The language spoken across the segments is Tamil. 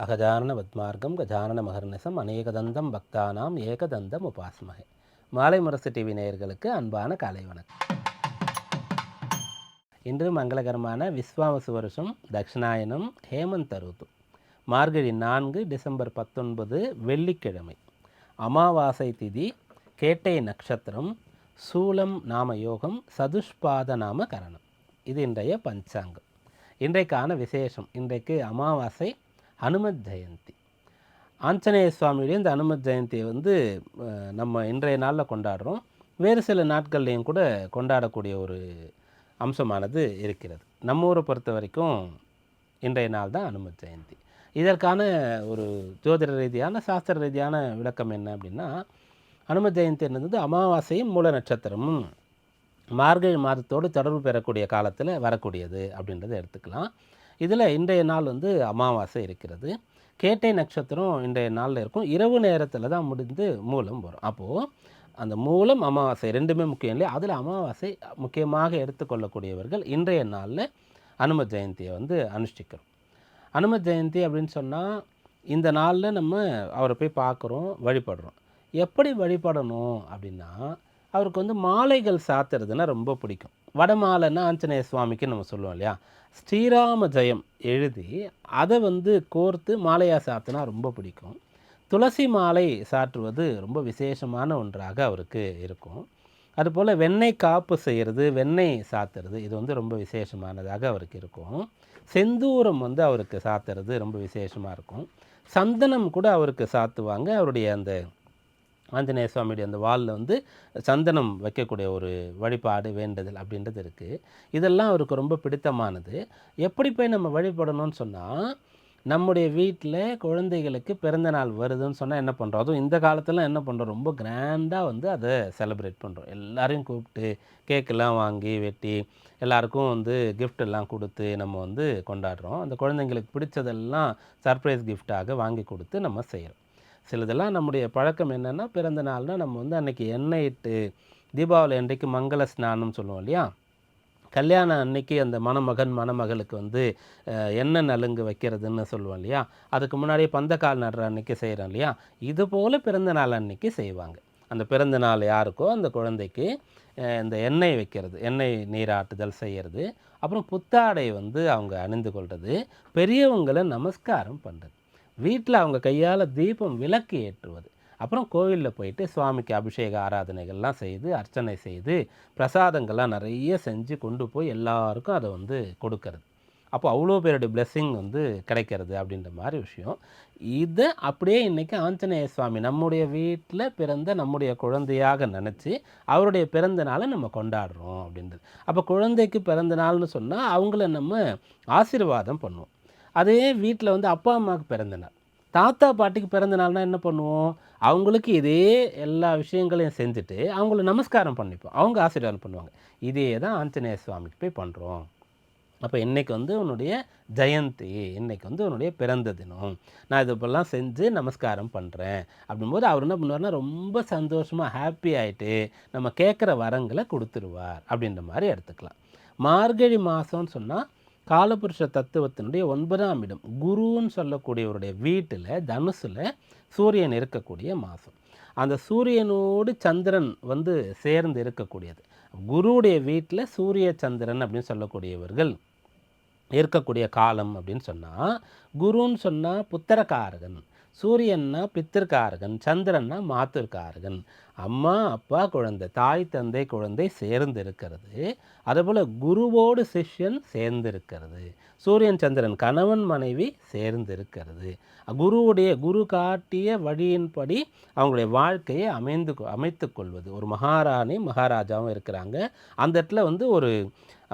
அகஜானன பத்மார்க்கம் கஜானன மகர்நிசம் அநேகதந்தம் பக்தானாம் ஏகதந்தம் உபாஸ்மகே. மாலை முரசு டிவி நேயர்களுக்கு அன்பான காலை வணக்கம். இன்று மங்களகரமான விஸ்வாவசு வருஷம் தக்ஷிணாயனம் ஹேமந்த ருது, மார்கழி 4 டிசம்பர் 19 வெள்ளிக்கிழமை, அமாவாசை திதி, கேட்டை நட்சத்திரம், சூலம் நாம யோகம், சதுஷ்பாத நாம கரணம். இது இன்றைய பஞ்சாங்கம். இன்றைக்கான விசேஷம், இன்றைக்கு அமாவாசை, ஹனுமத் ஜெயந்தி. ஆஞ்சநேய சுவாமியுடைய இந்த ஹனுமத் ஜெயந்தியை நம்ம இன்றைய நாளில் கொண்டாடுறோம். வேறு சில நாட்கள்லையும் கூட கொண்டாடக்கூடிய ஒரு அம்சமானது இருக்கிறது. நம்ம ஊரை பொறுத்த வரைக்கும் இன்றைய நாள் தான் ஹனுமத் ஜெயந்தி. இதற்கான ஒரு ஜோதிட ரீதியான சாஸ்திர ரீதியான விளக்கம் என்ன அப்படின்னா, ஹனுமத் ஜெயந்தி என்னது அமாவாசையும் மூல நட்சத்திரமும் மார்கழி மாதத்தோடு தொடர்பு பெறக்கூடிய காலத்தில் வரக்கூடியது அப்படின்றத எடுத்துக்கலாம். இதில் இன்றைய நாள் அமாவாசை இருக்கிறது. கேட்டை நட்சத்திரம் இன்றைய நாளில் இருக்கும். இரவு நேரத்தில் தான் முடிந்து மூலம் வரும். அப்போது அந்த மூலம் அமாவாசை ரெண்டுமே முக்கியம் இல்லையா? அதில் அமாவாசை முக்கியமாக எடுத்துக்கொள்ளக்கூடியவர்கள் இன்றைய நாளில் ஹனுமத் ஜெயந்தியை அனுஷ்டிக்கிறோம். ஹனுமத் ஜெயந்தி அப்படின்னு சொன்னால் இந்த நாளில் நம்ம அவரை போய் பார்க்குறோம், வழிபடுறோம். எப்படி வழிபடணும் அப்படின்னா, அவருக்கு மாலைகள் சாத்துறதுன்னா ரொம்ப பிடிக்கும். வடமாலைன்னா ஆஞ்சநேய சுவாமிக்கு நம்ம சொல்லுவோம் இல்லையா? ஸ்ரீராம ஜெயம் எழுதி அதை கோர்த்து மாலையாக சாத்தினா ரொம்ப பிடிக்கும். துளசி மாலை சாற்றுவது ரொம்ப விசேஷமான ஒன்றாக அவருக்கு இருக்கும். அதுபோல் வெண்ணெய் காப்பு செய்கிறது, வெண்ணெய் சாத்துறது, இது ரொம்ப விசேஷமானதாக அவருக்கு இருக்கும். செந்தூரம் அவருக்கு சாத்துறது ரொம்ப விசேஷமாக இருக்கும். சந்தனம் கூட அவருக்கு சாத்துவாங்க. அவருடைய அந்த ஆஞ்சநேய சுவாமியுடைய அந்த வாலில் சந்தனம் வைக்கக்கூடிய ஒரு வழிபாடு வேண்டுதல் அப்படின்றது இருக்குது. இதெல்லாம் அவருக்கு ரொம்ப பிடித்தமானது. எப்படி போய் நம்ம வழிபடணும்னு சொன்னால், நம்முடைய வீட்டில் குழந்தைகளுக்கு பிறந்த நாள் வருதுன்னு சொன்னால் என்ன பண்ணுறோம்? அதுவும் இந்த காலத்தில் என்ன பண்ணுறோம்? ரொம்ப கிராண்டாக அதை செலிப்ரேட் பண்ணுறோம். எல்லாரையும் கூப்பிட்டு கேக்கெல்லாம் வாங்கி வெட்டி எல்லாருக்கும் கிஃப்டெல்லாம் கொடுத்து நம்ம கொண்டாடுறோம். அந்த குழந்தைங்களுக்கு பிடிச்சதெல்லாம் சர்ப்ரைஸ் கிஃப்டாக வாங்கி கொடுத்து நம்ம செய்கிறோம். சிலதெல்லாம் நம்முடைய பழக்கம் என்னென்னா, பிறந்த நாள்னால் நம்ம அன்றைக்கி எண்ணெய் இட்டு, தீபாவளி அன்றைக்கு மங்கள ஸ்நானம் சொல்லுவோம் இல்லையா? கல்யாணம் அன்னைக்கு அந்த மணமகன் மணமகளுக்கு எண்ணெய் நலுங்கு வைக்கிறதுன்னு சொல்லுவோம் இல்லையா? அதுக்கு முன்னாடியே பந்தக்கால் நடுற அன்றைக்கி செய்கிறோம் இல்லையா? இதுபோல் பிறந்த நாள் அன்றைக்கி செய்வாங்க. அந்த பிறந்த நாள் யாருக்கோ அந்த குழந்தைக்கு இந்த எண்ணெய் வைக்கிறது, எண்ணெய் நீராட்டுதல் செய்கிறது, அப்புறம் புத்தாடை அவங்க அணிந்து கொள்வது, பெரியவங்களை நமஸ்காரம் பண்ணுறது, வீட்டில் அவங்க கையால் தீபம் விளக்கு ஏற்றுவது, அப்புறம் கோவிலில் போயிட்டு சுவாமிக்கு அபிஷேக ஆராதனைகள்லாம் செய்து அர்ச்சனை செய்து பிரசாதங்கள்லாம் நிறைய செஞ்சு கொண்டு போய் எல்லாருக்கும் அதை கொடுக்கறது. அப்போ அவ்வளோ பேருடைய பிளெஸ்ஸிங் கிடைக்கிறது அப்படின்ற மாதிரி விஷயம். இதை அப்படியே இன்றைக்கி ஆஞ்சநேய சுவாமி நம்முடைய வீட்டில் பிறந்த நம்முடைய குழந்தையாக நினச்சி அவருடைய பிறந்த நாளை நம்ம கொண்டாடுறோம் அப்படின்றது. அப்போ குழந்தைக்கு பிறந்த நாள்னு சொன்னால் அவங்கள நம்ம ஆசீர்வாதம் பண்ணுவோம். அதே வீட்டில் அப்பா அம்மாவுக்கு பிறந்த நாள், தாத்தா பாட்டிக்கு பிறந்த நாள்னால் என்ன பண்ணுவோம்? அவங்களுக்கு இதே எல்லா விஷயங்களையும் செஞ்சுட்டு அவங்கள நமஸ்காரம் பண்ணிப்போம், அவங்க ஆசீர்வாதம் பண்ணுவாங்க. இதே தான் ஆஞ்சநேய சுவாமிக்கு போய் பண்ணுறோம். அப்போ இன்றைக்கி உன்னுடைய ஜெயந்தி, இன்றைக்கி உன்னுடைய பிறந்த தினம், நான் இது இப்போல்லாம் செஞ்சு நமஸ்காரம் பண்ணுறேன் அப்படின்போது அவர் என்ன பண்ணுவார்னா, ரொம்ப சந்தோஷமாக ஹாப்பி ஆகிட்டு நம்ம கேட்குற வரங்களை கொடுத்துருவார் அப்படின்ற மாதிரி எடுத்துக்கலாம். மார்கழி மாதம்னு சொன்னால் காலபுருஷ தத்துவத்தினுடைய 9ஆம் இடம் குருன்னு சொல்லக்கூடியவருடைய வீட்டில் தனுசில் சூரியன் இருக்கக்கூடிய மாதம். அந்த சூரியனோடு சந்திரன் சேர்ந்து இருக்கக்கூடியது. குருவுடைய வீட்டில் சூரிய சந்திரன் அப்படின்னு சொல்லக்கூடியவர்கள் இருக்கக்கூடிய காலம் அப்படின்னு சொன்னால், குருன்னு சொன்னால் புத்திரகாரகன், சூரியன்னா பித்திருக்காரகன், சந்திரன்னா மாத்திருக்காரகன். அம்மா அப்பா குழந்தை, தாய் தந்தை குழந்தை சேர்ந்து இருக்கிறது. அதுபோல் குருவோடு சிஷ்யன் சேர்ந்து இருக்கிறது. சூரியன் சந்திரன் கணவன் மனைவி சேர்ந்து இருக்கிறது. குரு காட்டிய வழியின்படி அவங்களுடைய வாழ்க்கையை அமைத்து கொள்வது. ஒரு மகாராணி மகாராஜாவும் இருக்கிறாங்க. அந்த இடத்துல ஒரு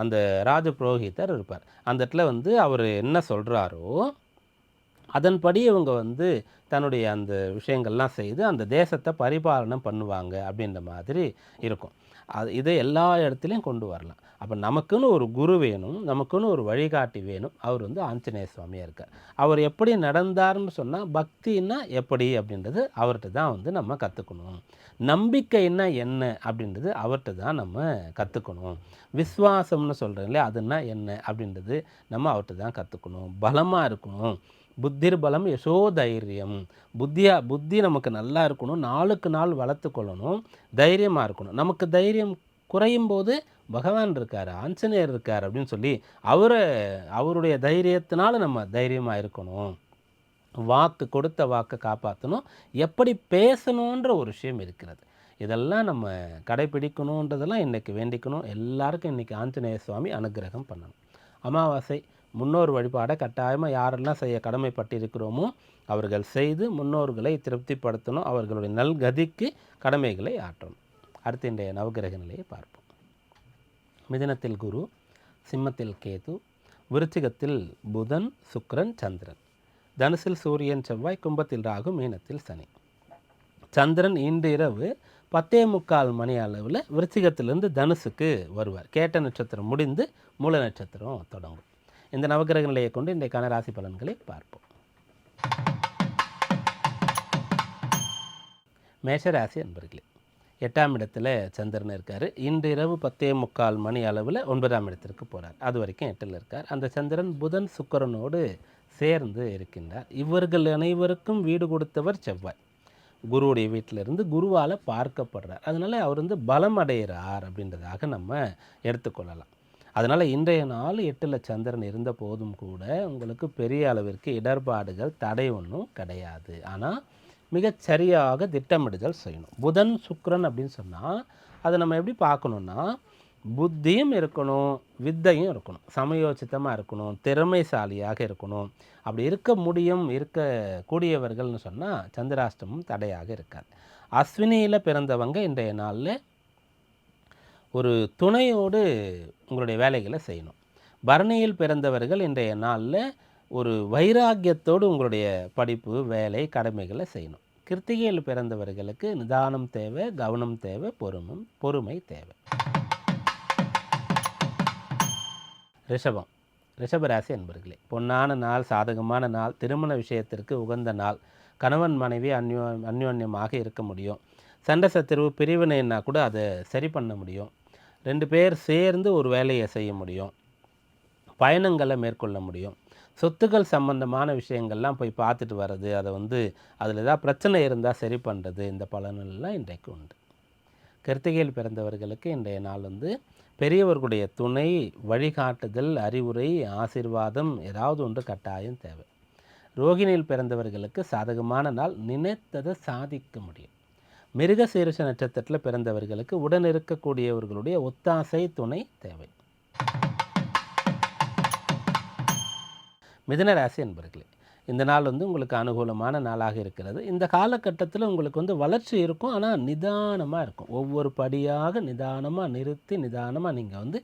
அந்த ராஜ புரோகிதர் இருப்பார். அந்த இடத்துல அவர் என்ன சொல்கிறாரோ அதன்படி இவங்க தன்னுடைய அந்த விஷயங்கள்லாம் செய்து அந்த தேசத்தை பரிபாலனம் பண்ணுவாங்க அப்படின்ற மாதிரி இருக்கும். இதை எல்லா இடத்துலையும் கொண்டு வரலாம். அப்போ நமக்குன்னு ஒரு குரு வேணும், நமக்குன்னு ஒரு வழிகாட்டி வேணும். அவர் ஆஞ்சநேய சுவாமியாக இருக்கார். அவர் எப்படி நடந்தார்னு சொன்னால், பக்தின்னா எப்படி அப்படின்றது அவர்கிட்ட தான் நம்ம கற்றுக்கணும். நம்பிக்கைன்னா என்ன அப்படின்றது அவர்கிட்ட தான் நம்ம கற்றுக்கணும். விஸ்வாசம்னு சொல்கிறோம் இல்லையா, அதுன்னா என்ன அப்படின்றது நம்ம அவர்கிட்ட தான் கற்றுக்கணும். பலமாக இருக்கணும், புத்திர் பலம் யசோ தைரியம். புத்தி நமக்கு நல்லா இருக்கணும், நாளுக்கு நாள் வளர்த்து கொள்ளணும், தைரியமாக இருக்கணும். நமக்கு தைரியம் குறையும் போது பகவான் இருக்கார், ஆஞ்சநேயர் இருக்கார் அப்படின்னு சொல்லி அவருடைய தைரியத்தினால நம்ம தைரியமாக இருக்கணும். கொடுத்த வாக்கை காப்பாற்றணும், எப்படி பேசணுன்ற ஒரு விஷயம் இருக்கிறது. இதெல்லாம் நம்ம கடைப்பிடிக்கணுன்றதெல்லாம் இன்றைக்கி வேண்டிக்கணும். எல்லாருக்கும் இன்றைக்கி ஆஞ்சநேய சுவாமி அனுகிரகம் பண்ணணும். அமாவாசை முன்னோர் வழிபாடை கட்டாயமாக யாரெல்லாம் செய்ய கடமைப்பட்டிருக்கிறோமோ அவர்கள் செய்து முன்னோர்களை திருப்திப்படுத்தணும், அவர்களுடைய நல்கதிக்கு கடமைகளை ஆற்றணும். அடுத்த இன்றைய நவகிரக நிலையை பார்ப்போம். மிதுனத்தில் குரு, சிம்மத்தில் கேது, விருச்சிகத்தில் புதன், சுக்கிரன், சந்திரன், தனுசில் சூரியன், செவ்வாய், கும்பத்தில் ராகு, மீனத்தில் சனி. சந்திரன் இன்று இரவு 10:45 மணி அளவில் விருச்சிகத்திலிருந்து தனுசுக்கு வருவார். கேட்ட நட்சத்திரம் முடிந்து மூல நட்சத்திரம் தொடங்கும். இந்த நவகிரக நிலையை கொண்டு இன்றைக்கான ராசி பலன்களை பார்ப்போம். மேஷராசி அன்பர்களே, 8ஆம் இடத்துல சந்திரன் இருக்கார். இன்று இரவு 10:45 மணி அளவில் 9ஆம் இடத்திற்கு போகிறார். அது வரைக்கும் 8இல் இருக்கார். அந்த சந்திரன் புதன் சுக்கிரனோடு சேர்ந்து இருக்கின்றார். இவர்கள் அனைவருக்கும் வீடு கொடுத்தவர் செவ்வாய். குருவுடைய வீட்டிலிருந்து குருவால் பார்க்கப்படுறார். அதனால் அவர் பலம் அடைகிறார் அப்படின்றதாக நம்ம எடுத்துக்கொள்ளலாம். அதனால் இன்றைய நாள் 8இல் சந்திரன் இருந்த போதும் கூட உங்களுக்கு பெரிய அளவிற்கு இடர்பாடுகள், தடை ஒன்றும் கிடையாது. ஆனால் மிகச்சரியாக திட்டமிடுதல் செய்யணும். புதன் சுக்கிரன் அப்படின்னு சொன்னால் அதை நம்ம எப்படி பார்க்கணுன்னா, புத்தியும் இருக்கணும், வித்தையும் இருக்கணும், சமயோசித்தமாக இருக்கணும், திறமைசாலியாக இருக்கணும். அப்படி இருக்கக்கூடியவர்கள்னு சொன்னால் சந்திராஷ்டமம் தடையாக இருக்காது. அஸ்வினியில் பிறந்தவங்க இன்றைய நாளில் ஒரு துணையோடு உங்களுடைய வேலைகளை செய்யணும். பரணியில் பிறந்தவர்கள் இன்றைய நாளில் ஒரு வைராக்கியத்தோடு உங்களுடைய படிப்பு, வேலை, கடமைகளை செய்யணும். கிருத்திகையில் பிறந்தவர்களுக்கு நிதானம் தேவை, கவனம் தேவை, பொறுமை தேவை. ரிஷபராசி அன்பர்களே, பொன்னான நாள், சாதகமான நாள், திருமண விஷயத்திற்கு உகந்த நாள். கணவன் மனைவி அந்யோன்யமாக இருக்க முடியும். சண்டை சச்சரவு பிரிவினைன்னா கூட அதை சரி பண்ண முடியும். 2 பேர் சேர்ந்து ஒரு வேலையை செய்ய முடியும். பயணங்களை மேற்கொள்ள முடியும். சொத்துக்கள் சம்பந்தமான விஷயங்கள்லாம் போய் பார்த்துட்டு வர்றது, அதை அதில் ஏதாவது பிரச்சனை இருந்தால் சரி பண்ணுறது, இந்த பலனெல்லாம் இன்றைக்கு உண்டு. கிருத்திகையில் பிறந்தவர்களுக்கு இன்றைய நாள் பெரியவர்களுடைய துணை, வழிகாட்டுதல், அறிவுரை, ஆசீர்வாதம் ஏதாவது ஒன்று கட்டாயம் தேவை. ரோகிணியில் பிறந்தவர்களுக்கு சாதகமான நாள், நினைத்ததை சாதிக்க முடியும். மிருகசீரிஷ நட்சத்திரத்தில் பிறந்தவர்களுக்கு உடன் இருக்கக்கூடியவர்களுடைய ஒத்தாசை, துணை தேவை. மிதுன ராசி என்பர்களே, இந்த நாள் உங்களுக்கு அனுகூலமான நாளாக இருக்கிறது. இந்த காலகட்டத்தில் உங்களுக்கு வளர்ச்சி இருக்கும், ஆனால் நிதானமாக இருக்கும். ஒவ்வொரு படியாக நிதானமாக நிறுத்தி நிதானமாக நீங்கள்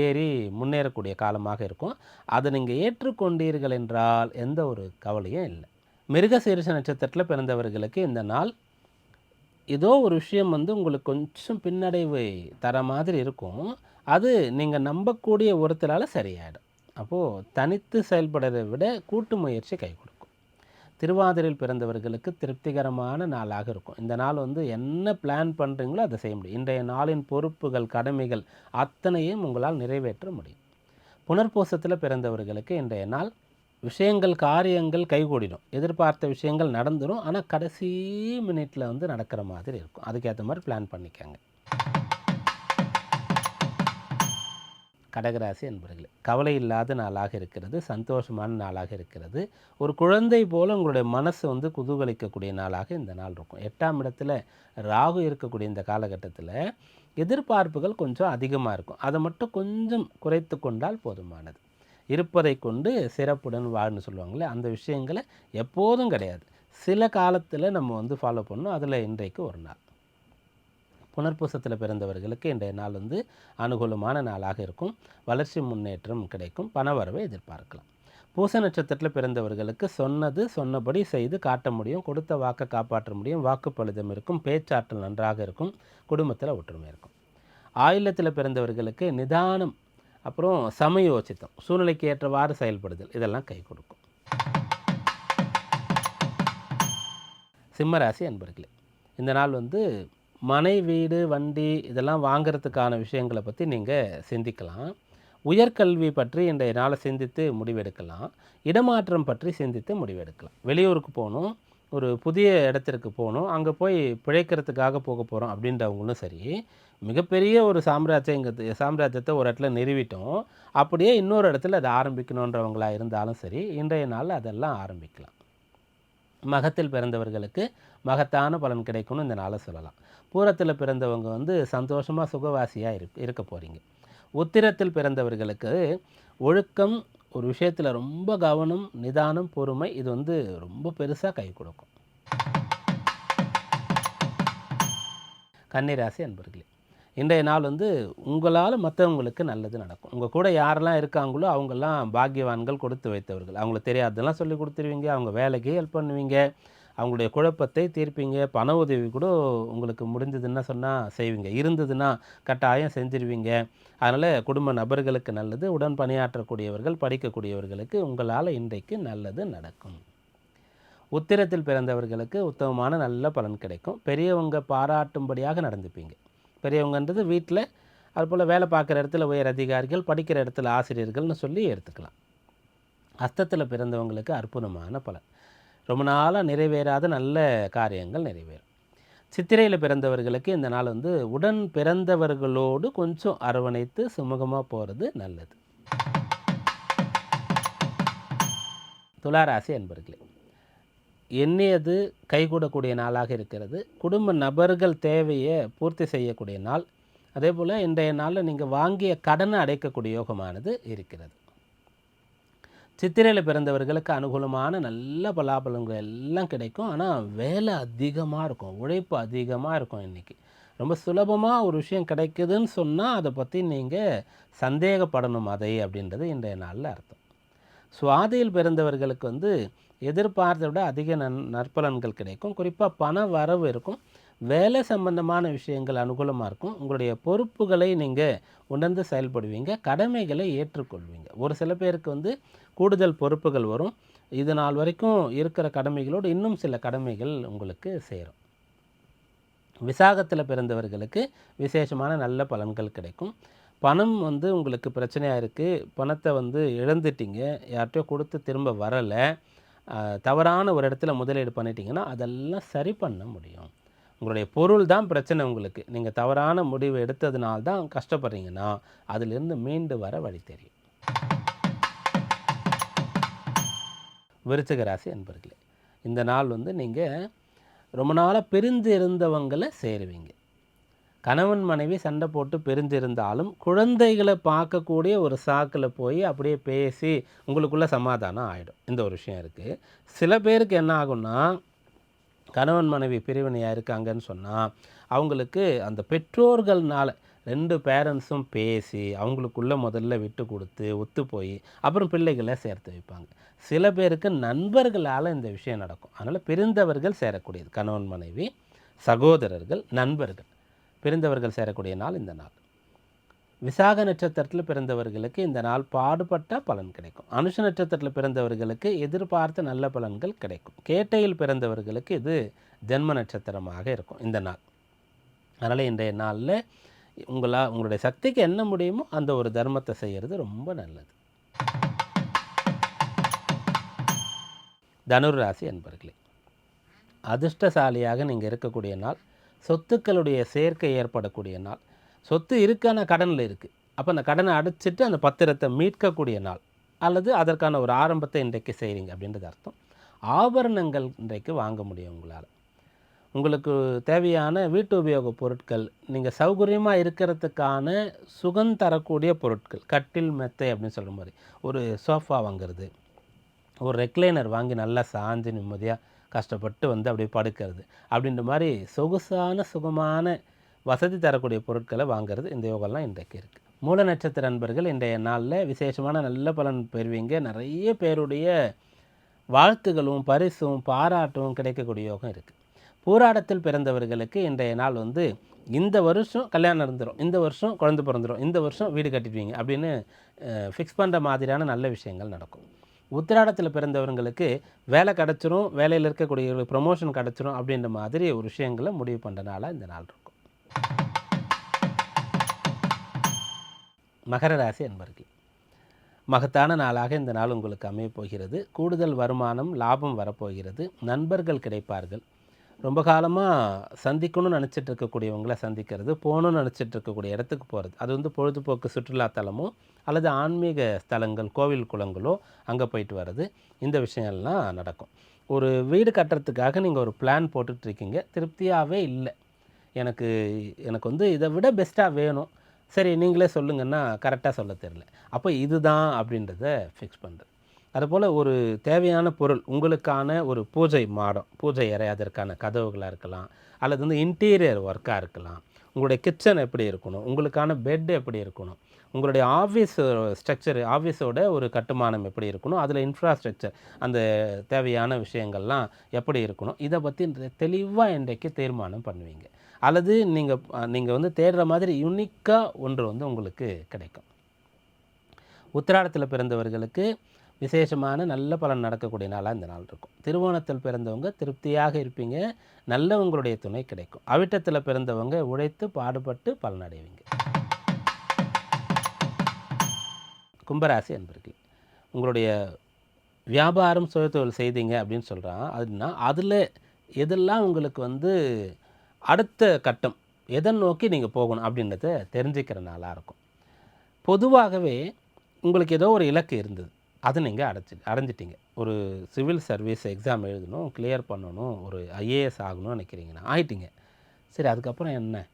ஏறி முன்னேறக்கூடிய காலமாக இருக்கும். அதை நீங்கள் ஏற்றுக்கொண்டீர்கள் என்றால் எந்த ஒரு கவலையும் இல்லை. மிருகசீரிஷ நட்சத்திரத்தில் பிறந்தவர்களுக்கு இந்த நாள் ஏதோ ஒரு விஷயம் உங்களுக்கு கொஞ்சம் பின்னடைவை தர மாதிரி இருக்கும். அது நீங்கள் நம்பக்கூடிய ஒருத்தரால் சரியாயிடும். அப்போது தனித்து செயல்படுறதை விட கூட்டு முயற்சி கை கொடுக்கும். திருவாதிரையில் பிறந்தவர்களுக்கு திருப்திகரமான நாளாக இருக்கும். இந்த நாள் என்ன பிளான் பண்ணுறீங்களோ அதை செய்ய முடியும். இன்றைய நாளின் பொறுப்புகள், கடமைகள் அத்தனையும் உங்களால் நிறைவேற்ற முடியும். புனர்பூசத்தில் பிறந்தவர்களுக்கு இன்றைய நாள் விஷயங்கள், காரியங்கள் கைகூடிடும். எதிர்பார்த்த விஷயங்கள் நடந்துடும், ஆனால் கடைசி மினிட்டில் நடக்கிற மாதிரி இருக்கும். அதுக்கேற்ற மாதிரி பிளான் பண்ணிக்கங்க. கடகராசி என்பர்களே, கவலை இல்லாத நாளாக இருக்கிறது, சந்தோஷமான நாளாக இருக்கிறது. ஒரு குழந்தை போல் உங்களுடைய மனசு குதூகலிக்கக்கூடிய நாளாக இந்த நாள் இருக்கும். 8ஆம் இடத்துல ராகு இருக்கக்கூடிய இந்த காலகட்டத்தில் எதிர்பார்ப்புகள் கொஞ்சம் அதிகமாக இருக்கும். அதை மட்டும் கொஞ்சம் குறைத்து கொண்டால் போதுமானது. இருப்பதை கொண்டு சிறப்புடன் வாழ்னு சொல்லுவாங்களே, அந்த விஷயங்களை எப்போதும் கிடையாது, சில காலத்தில் நம்ம ஃபாலோ பண்ணணும். அதில் இன்றைக்கு ஒரு நாள். புனர்பூசத்தில் பிறந்தவர்களுக்கு இன்றைய நாள் அனுகூலமான நாளாக இருக்கும். வளர்ச்சி, முன்னேற்றம் கிடைக்கும். பணவரவை எதிர்பார்க்கலாம். பூச நட்சத்திரத்தில் பிறந்தவர்களுக்கு சொன்னபடி செய்து காட்ட முடியும். கொடுத்த வாக்கை காப்பாற்ற முடியும். வாக்குப்பளிதம் இருக்கும். பேச்சாற்றல் நன்றாக இருக்கும். குடும்பத்தில் ஒற்றுமை இருக்கும். ஆயில்யத்தில் பிறந்தவர்களுக்கு நிதானம், அப்புறம் சமயோசித்தம், சூழ்நிலைக்கு ஏற்றவாறு செயல்படுதல், இதெல்லாம் கை கொடுக்கும். சிம்மராசி அன்பர்களே, இந்த நாள் மனை, வீடு, வண்டி இதெல்லாம் வாங்கிறதுக்கான விஷயங்களை பற்றி நீங்கள் சிந்திக்கலாம். உயர்கல்வி பற்றி இன்றைய நாளை சிந்தித்து முடிவெடுக்கலாம். இடமாற்றம் பற்றி சிந்தித்து முடிவெடுக்கலாம். வெளியூருக்கு போகணும், ஒரு புதிய இடத்திற்கு போகணும், அங்கே போய் பிழைக்கிறதுக்காக போக போகிறோம் அப்படின்றவங்களும் சரி, மிகப்பெரிய ஒரு சாம்ராஜ்யத்தை ஒரு இடத்துல நிறுவிட்டோம், அப்படியே இன்னொரு இடத்துல அதை ஆரம்பிக்கணுன்றவங்களா இருந்தாலும் சரி, இன்றைய நாளில் அதெல்லாம் ஆரம்பிக்கலாம். மகத்தில் பிறந்தவர்களுக்கு மகத்தான பலன் கிடைக்கும்னு இந்த நாளை சொல்லலாம். பூரத்தில் பிறந்தவங்க வந்து சந்தோஷமாக சுகவாசியாக இருக்க போகிறீங்க. உத்திரத்தில் பிறந்தவர்களுக்கு ஒழுக்கம், ஒரு விஷயத்தில் ரொம்ப கவனம், நிதானம், பொறுமை, இது வந்து ரொம்ப பெருசாக கை கொடுக்கும். கன்னிராசி அன்பர்களே, இன்றைய நாள் வந்து உங்களால் மற்றவங்களுக்கு நல்லது நடக்கும். உங்கள் கூட யாரெல்லாம் இருக்காங்களோ அவங்கெல்லாம் பாக்கியவான்கள், கொடுத்து வைத்தவர்கள். அவங்களுக்கு தெரியாததெல்லாம் சொல்லி கொடுத்துருவீங்க, அவங்க வேலைக்கு ஹெல்ப் பண்ணுவீங்க, அவங்களுடைய குழப்பத்தை தீர்ப்பீங்க, பண உதவி கூட உங்களுக்கு முடிஞ்சதுன்னா சொன்னால் செய்வீங்க, இருந்ததுன்னா கட்டாயம் செஞ்சிருவீங்க. அதனால் குடும்ப நபர்களுக்கு நல்லது, உடன் பணியாற்றக்கூடியவர்கள், படிக்கக்கூடியவர்களுக்கு உங்களால் இன்றைக்கு நல்லது நடக்கும். உத்திரத்தில் பிறந்தவர்களுக்கு உத்தமமான நல்ல பலன் கிடைக்கும். பெரியவங்க பாராட்டும்படியாக நடந்துப்பீங்க. பெரியவங்கன்றது வீட்டில், அதுபோல் வேலை பார்க்குற இடத்துல உயர் அதிகாரிகள், படிக்கிற இடத்துல ஆசிரியர்கள்னு சொல்லி எடுத்துக்கலாம். அஸ்தத்தில் பிறந்தவங்களுக்கு அற்புதமான பலன். ரொம்ப நாளாக நிறைவேறாத நல்ல காரியங்கள் நிறைவேறும். சித்திரையில் பிறந்தவர்களுக்கு இந்த நாள் வந்து உடன் பிறந்தவர்களோடு கொஞ்சம் அரவணைத்து சுமூகமாக போகிறது நல்லது. துளாராசி அன்பர்களே, எண்ணியது கைகூடக்கூடிய நாளாக இருக்கிறது. குடும்ப நபர்கள் தேவையை பூர்த்தி செய்யக்கூடிய நாள். அதே போல் இன்றைய நாளில் நீங்கள் வாங்கிய கடனை அடைக்கக்கூடிய யோகமானது இருக்கிறது. சித்திரையில் பிறந்தவர்களுக்கு அனுகூலமான நல்ல பலாபலங்கள் எல்லாம் கிடைக்கும். ஆனால் வேலை அதிகமாக இருக்கும், உழைப்பு அதிகமாக இருக்கும். இன்றைக்கி ரொம்ப சுலபமாக ஒரு விஷயம் கிடைக்குதுன்னு சொன்னால் அதை பற்றி நீங்கள் சந்தேகப்படணும் அப்படின்றது இன்றைய நாளில் அர்த்தம். சுவாதியில் பிறந்தவர்களுக்கு வந்து எதிர்பார்த்த விட அதிக நற்பலன்கள் கிடைக்கும். குறிப்பாக பண வரவு இருக்கும். வேலை சம்பந்தமான விஷயங்கள் அனுகூலமாக இருக்கும். உங்களுடைய பொறுப்புகளை நீங்கள் உணர்ந்து செயல்படுவீங்க, கடமைகளை ஏற்றுக்கொள்வீங்க. ஒரு சில பேருக்கு வந்து கூடுதல் பொறுப்புகள் வரும். இது நாள் வரைக்கும் இருக்கிற கடமைகளோடு இன்னும் சில கடமைகள் உங்களுக்கு சேரும். விசாகத்தில் பிறந்தவர்களுக்கு விசேஷமான நல்ல பலன்கள் கிடைக்கும். பணம் வந்து உங்களுக்கு பிரச்சனையாக இருக்குது, பணத்தை வந்து இழந்துட்டீங்க, யார்கிட்டையோ கொடுத்து திரும்ப வரலை, தவறான ஒரு இடத்துல முதலீடு பண்ணிட்டீங்கன்னா அதெல்லாம் சரி பண்ண முடியும். உங்களுடைய பொருள் தான் பிரச்சனை உங்களுக்கு, நீங்கள் தவறான முடிவு எடுத்ததுனால தான் கஷ்டப்படுறீங்கன்னா அதிலிருந்து மீண்டு வர வழி தெரியும். விருச்சிக ராசி அன்பர்களே, இந்த நாள் வந்து நீங்கள் ரொம்ப நாளாக பிரிந்து இருந்தவங்களை சேருவீங்க. கணவன் மனைவி சண்டை போட்டு பிரிஞ்சிருந்தாலும் குழந்தைகளை பார்க்கக்கூடிய ஒரு சாக்கில் போய் அப்படியே பேசி உங்களுக்குள்ளே சமாதானம் ஆகிடும். இந்த ஒரு விஷயம் இருக்குது. சில பேருக்கு என்ன ஆகும்னா, கணவன் மனைவி பிரிவினையாக இருக்காங்கன்னு சொன்னால் அவங்களுக்கு அந்த பெற்றோர்கள்னால் 2 பேரண்ட்ஸும் பேசி அவங்களுக்குள்ளே முதல்ல விட்டு கொடுத்து ஒத்து போய் அப்புறம் பிள்ளைகளை சேர்த்து வைப்பாங்க. சில பேருக்கு நண்பர்களால் இந்த விஷயம் நடக்கும். அதனால் பிரிந்தவர்கள் சேரக்கூடியது, கணவன் மனைவி, சகோதரர்கள், நண்பர்கள், பிரிந்தவர்கள் சேரக்கூடிய நாள் இந்த நாள். விசாக நட்சத்திரத்தில் பிறந்தவர்களுக்கு இந்த நாள் பாடுபட்ட பலன் கிடைக்கும். அனுஷ நட்சத்திரத்தில் பிறந்தவர்களுக்கு எதிர்பார்த்த நல்ல பலன்கள் கிடைக்கும். கேட்டையில் பிறந்தவர்களுக்கு இது ஜென்ம நட்சத்திரமாக இருக்கும் இந்த நாள். அதனால் இன்றைய நாளில் உங்களுடைய சக்திக்கு என்ன முடியுமோ அந்த ஒரு தர்மத்தை செய்கிறது ரொம்ப நல்லது. தனுர் ராசி அன்பர்களே, அதிர்ஷ்டசாலியாக நீங்கள் இருக்கக்கூடிய நாள். சொத்துக்களுடைய சேர்க்கை ஏற்படக்கூடிய நாள். சொத்து இருக்கான கடனில் இருக்குது, அப்போ அந்த கடனை அடைச்சிட்டு அந்த பத்திரத்தை மீட்கக்கூடிய நாள், அல்லது அதற்கான ஒரு ஆரம்பத்தை இன்றைக்கு செய்கிறீங்க அப்படின்றது அர்த்தம். ஆபரணங்கள் இன்றைக்கு வாங்க முடியும் உங்களால். உங்களுக்கு தேவையான வீட்டு உபயோகப் பொருட்கள், நீங்கள் சௌகரியமாக இருக்கிறதுக்கான சுகம் தரக்கூடிய பொருட்கள், கட்டில், மெத்தை அப்படின்னு சொல்கிற மாதிரி ஒரு சோஃபா வாங்கிறது, ஒரு ரெக்லைனர் வாங்கி நல்லா சாஞ்சு நிம்மதியாக கஷ்டப்பட்டு வந்து அப்படியே படுக்கிறது அப்படின்ற மாதிரி சொகுசான சுகமான வசதி தரக்கூடிய பொருட்களை வாங்கிறது, இந்த யோகம்லாம் இன்றைக்கு இருக்குது. மூல நட்சத்திர நண்பர்கள் இன்றைய நாளில் விசேஷமான நல்ல பலன் பெறுவீங்க. நிறைய பேருடைய வாழ்த்துகளும் பரிசும் பாராட்டும் கிடைக்கக்கூடிய யோகம் இருக்குது. பூராடத்தில் பிறந்தவர்களுக்கு இன்றைய நாள் வந்து இந்த வருஷம் கல்யாணம் இருந்துடும், இந்த வருஷம் குழந்தை பிறந்துடும், இந்த வருஷம் வீடு கட்டிடுவீங்க அப்படின்னு ஃபிக்ஸ் பண்ணுற மாதிரியான நல்ல விஷயங்கள் நடக்கும். உத்திராடத்தில் பிறந்தவர்களுக்கு வேலை கிடச்சிரும், வேலையில் இருக்கக்கூடிய ப்ரொமோஷன் கிடச்சிரும் அப்படின்ற மாதிரி ஒரு விஷயங்களை முடிவு பண்ணுறனால இந்த நாள் இருக்கும். மகர ராசி அன்பர்கள், மகத்தான நாளாக இந்த நாள் உங்களுக்கு அமையப் போகிறது. கூடுதல் வருமானம், லாபம் வரப்போகிறது. நண்பர்கள் கிடைப்பார்கள். ரொம்ப காலமாக சந்திக்கணும்னு நினச்சிட்டு இருக்கக்கூடியவங்கள சந்திக்கிறது, போகணுன்னு நினச்சிட்டு இருக்கக்கூடிய இடத்துக்கு போகிறது, அது வந்து பொழுதுபோக்கு சுற்றுலாத்தலமோ அல்லது ஆன்மீக ஸ்தலங்கள், கோவில் குளங்களோ அங்கே போயிட்டு வர்றது, இந்த விஷயம்லாம் நடக்கும். ஒரு வீடு கட்டுறதுக்காக நீங்கள் ஒரு பிளான் போட்டுட்ருக்கீங்க, திருப்தியாகவே இல்லை, எனக்கு எனக்கு வந்து இதை விட பெஸ்ட்டாக வேணும், சரி நீங்களே சொல்லுங்கன்னா கரெக்டாக சொல்ல தெரில, அப்போ இதுதான் அப்படின்றத ஃபிக்ஸ் பண்ணுறது. அதுபோல் ஒரு தேவையான பொருள், உங்களுக்கான ஒரு பூஜை மாடம், பூஜை அறை, அதற்கான கதவுகளாக இருக்கலாம், அல்லது வந்து இன்டீரியர் ஒர்க்காக இருக்கலாம், உங்களுடைய கிச்சன் எப்படி இருக்கணும், உங்களுக்கான பெட் எப்படி இருக்கணும், உங்களுடைய ஆஃபீஸ் ஸ்ட்ரக்சர், ஆஃபீஸோட ஒரு கட்டுமானம் எப்படி இருக்கணும், அதில் இன்ஃப்ராஸ்ட்ரக்சர், அந்த தேவையான விஷயங்கள்லாம் எப்படி இருக்கணும், இதை பற்றி தெளிவாக இன்றைக்கு தீர்மானம் பண்ணுவீங்க. அல்லது நீங்கள் வந்து தேடுற மாதிரி யுனிக்காக ஒன்று வந்து உங்களுக்கு கிடைக்கும். உத்திராடத்தில் பிறந்தவர்களுக்கு விசேஷமான நல்ல பலன் நடக்கக்கூடிய நாளாக இந்த நாள் இருக்கும். திருவோணத்தில் பிறந்தவங்க திருப்தியாக இருப்பீங்க, நல்ல உங்களுடைய துணை கிடைக்கும். அவிட்டத்தில் பிறந்தவங்க உழைத்து பாடுபட்டு பலனடைவீங்க. கும்பராசி அன்பர்கள், உங்களுடைய வியாபாரம் சுயதொழில் செய்தீங்க அப்படின்னு சொல்கிறான். அதுனா அதில் எதெல்லாம் உங்களுக்கு வந்து அடுத்த கட்டம், எதை நோக்கி நீங்கள் போகணும் அப்படின்றத தெரிஞ்சுக்கிற நாளாக இருக்கும். பொதுவாகவே உங்களுக்கு ஏதோ ஒரு இலக்கு இருந்தது, அதை நீங்கள் அடைஞ்சிட்டிங்க. ஒரு சிவில் சர்வீஸ் எக்ஸாம் எழுதணும், கிளியர் பண்ணணும், ஒரு ஐஏஎஸ் ஆகணும்னு நினைக்கிறீங்கன்னா ஆகிட்டிங்க. சரி, அதுக்கப்புறம் என்ன?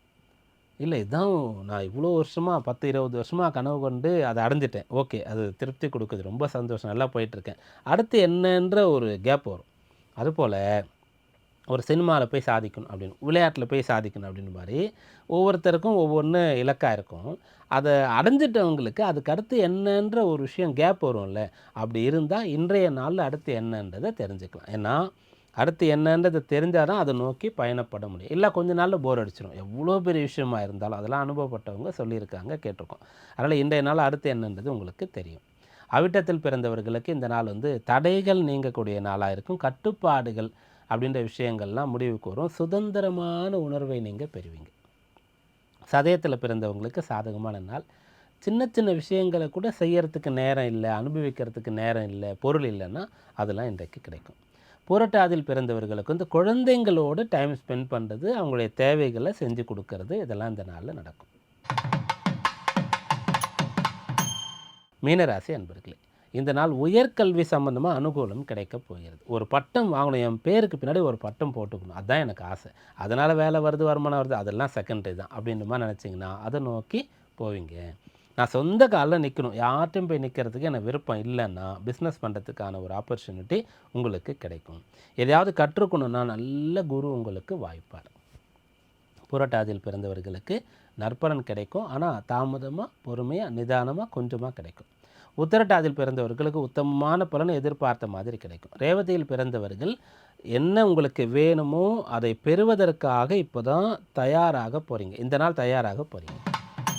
இல்லை, இதுதான் நான் இவ்வளோ வருஷமாக 10-20 வருஷமாக கனவு கொண்டு அதை அடைஞ்சிட்டேன், ஓகே, அது திருப்தி கொடுக்குது, ரொம்ப சந்தோஷம், நல்லா போயிட்டுருக்கேன், அடுத்து என்னன்ற ஒரு கேப் வரும். அதுபோல் ஒரு சினிமாவில் போய் சாதிக்கணும் அப்படின்னு, விளையாட்டில் போய் சாதிக்கணும் அப்படின்னு மாதிரி ஒவ்வொருத்தருக்கும் ஒவ்வொன்று இலக்காக இருக்கும். அதை அடைஞ்சிட்டவங்களுக்கு அதுக்கு அடுத்து என்னன்ற ஒரு விஷயம் கேப் வரும்ல, அப்படி இருந்தால் இன்றைய நாளில் அடுத்து என்னன்றதை தெரிஞ்சுக்கலாம். ஏன்னா அடுத்து என்னன்றதை தெரிஞ்சால் தான் அதை நோக்கி பயணப்பட முடியும். இல்லை கொஞ்ச நாளில் போர் அடிச்சிடும், எவ்வளோ பெரிய விஷயமா இருந்தாலும். அதெல்லாம் அனுபவப்பட்டவங்க சொல்லியிருக்காங்க, கேட்டிருக்கோம். அதனால் இன்றைய நாள் அடுத்து என்னன்றது உங்களுக்கு தெரியும். அவிட்டத்தில் பிறந்தவர்களுக்கு இந்த நாள் வந்து தடைகள் நீங்கக்கூடிய நாளாக இருக்கும். கட்டுப்பாடுகள் அப்படின்ற விஷயங்கள்லாம் முடிவுக்கு வரும். சுதந்திரமான உணர்வை நீங்கள் பெறுவீங்க. சதயத்தில் பிறந்தவங்களுக்கு சாதகமான நாள். சின்ன சின்ன விஷயங்களை கூட செய்யறதுக்கு நேரம் இல்லை, அனுபவிக்கிறதுக்கு நேரம் இல்லை, பொருள் இல்லைன்னா அதெல்லாம் இன்றைக்கு கிடைக்கும். புரட்டாதியில் பிறந்தவர்களுக்கு வந்து குழந்தைங்களோடு டைம் ஸ்பெண்ட் பண்ணுறது, அவங்களுடைய தேவைகளை செஞ்சு கொடுக்கறது, இதெல்லாம் இந்த நாளில் நடக்கும். மீனராசி அன்பர்களே, இந்த நாள் உயர்கல்வி சம்பந்தமாக அனுகூலம் கிடைக்க போகிறது. ஒரு பட்டம் வாங்கணும், என் பேருக்கு பின்னாடி ஒரு பட்டம் போட்டுக்கணும், அதுதான் எனக்கு ஆசை, அதனால் வேலை வருது, வருமானம் வருது, அதெல்லாம் செகண்டரி தான் அப்படின்ற மாதிரி நினச்சிங்கன்னா அதை நோக்கி போவீங்க. நான் சொந்த காலில் நிற்கணும், யார்ட்டையும் போய் நிற்கிறதுக்கு எனக்கு விருப்பம் இல்லைன்னா பிஸ்னஸ் பண்ணுறதுக்கான ஒரு ஆப்பர்ச்சுனிட்டி உங்களுக்கு கிடைக்கும். எதையாவது கற்றுக்கணுன்னா நல்ல குரு உங்களுக்கு வாய்ப்பார். புரட்டாதியில் பிறந்தவர்களுக்கு நற்பலன் கிடைக்கும், ஆனால் தாமதமாக, பொறுமையாக, நிதானமாக, கொஞ்சமாக கிடைக்கும். உத்திரட்டாதியில் பிறந்தவர்களுக்கு உத்தமமான பலன் எதிர்பார்த்த மாதிரி கிடைக்கும். ரேவதியில் பிறந்தவர்கள் என்ன உங்களுக்கு வேணுமோ அதை பெறுவதற்காக இப்போ தான் தயாராக போகிறீங்க, இந்த நாள் தயாராக போகிறீங்க.